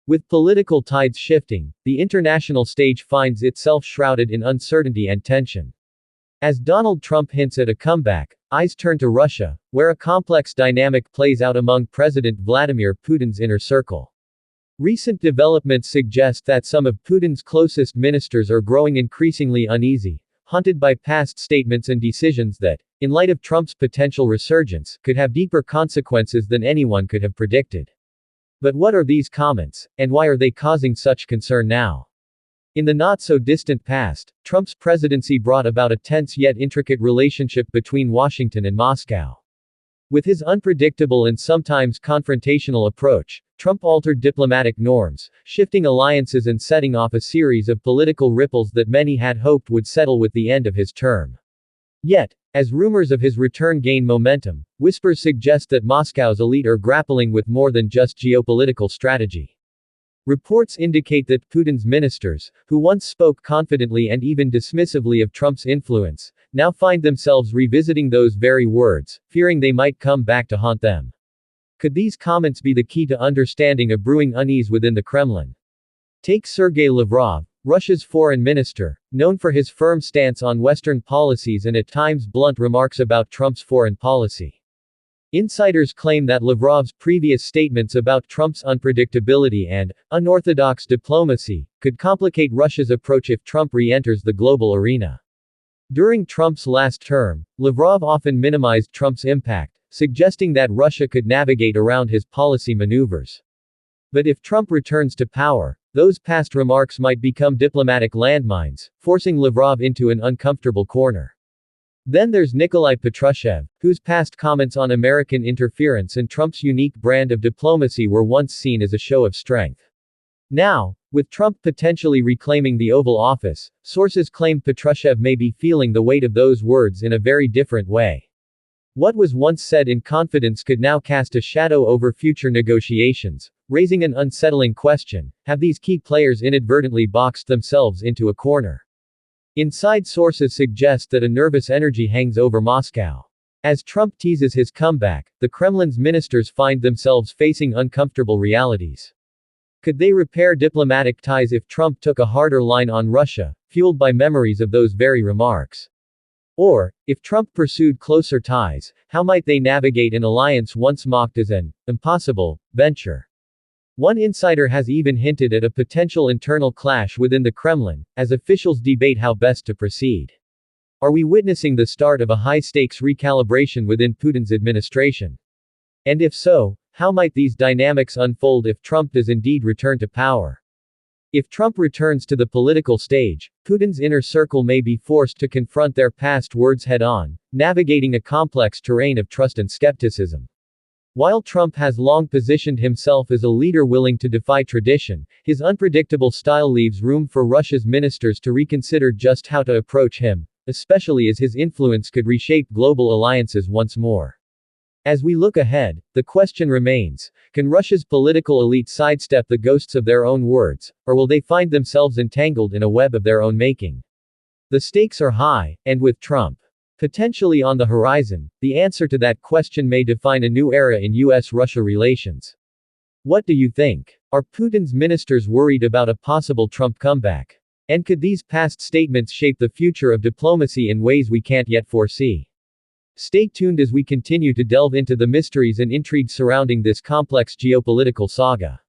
With political tides shifting, the international stage finds itself shrouded in uncertainty and tension. As Donald Trump hints at a comeback, eyes turn to Russia, where a complex dynamic plays out among President Vladimir Putin's inner circle. Recent developments suggest that some of Putin's closest ministers are growing increasingly uneasy, haunted by past statements and decisions that, in light of Trump's potential resurgence, could have deeper consequences than anyone could have predicted. But what are these comments, and why are they causing such concern now? In the not-so-distant past, Trump's presidency brought about a tense yet intricate relationship between Washington and Moscow. With his unpredictable and sometimes confrontational approach, Trump altered diplomatic norms, shifting alliances and setting off a series of political ripples that many had hoped would settle with the end of his term. Yet, as rumors of his return gain momentum, whispers suggest that Moscow's elite are grappling with more than just geopolitical strategy. Reports indicate that Putin's ministers, who once spoke confidently and even dismissively of Trump's influence, now find themselves revisiting those very words, fearing they might come back to haunt them. Could these comments be the key to understanding a brewing unease within the Kremlin? Take Sergei Lavrov, Russia's foreign minister, known for his firm stance on Western policies and at times blunt remarks about Trump's foreign policy. Insiders claim that Lavrov's previous statements about Trump's unpredictability and unorthodox diplomacy could complicate Russia's approach if Trump re-enters the global arena. During Trump's last term, Lavrov often minimized Trump's impact, suggesting that Russia could navigate around his policy maneuvers. But if Trump returns to power, those past remarks might become diplomatic landmines, forcing Lavrov into an uncomfortable corner. Then there's Nikolai Patrushev, whose past comments on American interference and Trump's unique brand of diplomacy were once seen as a show of strength. Now, with Trump potentially reclaiming the Oval Office, sources claim Patrushev may be feeling the weight of those words in a very different way. What was once said in confidence could now cast a shadow over future negotiations, raising an unsettling question: have these key players inadvertently boxed themselves into a corner? Inside sources suggest that a nervous energy hangs over Moscow. As Trump teases his comeback, the Kremlin's ministers find themselves facing uncomfortable realities. Could they repair diplomatic ties if Trump took a harder line on Russia, fueled by memories of those very remarks? Or, if Trump pursued closer ties, how might they navigate an alliance once mocked as an impossible venture? One insider has even hinted at a potential internal clash within the Kremlin, as officials debate how best to proceed. Are we witnessing the start of a high-stakes recalibration within Putin's administration? And if so, how might these dynamics unfold if Trump does indeed return to power? If Trump returns to the political stage, Putin's inner circle may be forced to confront their past words head-on, navigating a complex terrain of trust and skepticism. While Trump has long positioned himself as a leader willing to defy tradition, his unpredictable style leaves room for Russia's ministers to reconsider just how to approach him, especially as his influence could reshape global alliances once more. As we look ahead, the question remains: can Russia's political elite sidestep the ghosts of their own words, or will they find themselves entangled in a web of their own making? The stakes are high, and with Trump potentially on the horizon, the answer to that question may define a new era in US-Russia relations. What do you think? Are Putin's ministers worried about a possible Trump comeback? And could these past statements shape the future of diplomacy in ways we can't yet foresee? Stay tuned as we continue to delve into the mysteries and intrigue surrounding this complex geopolitical saga.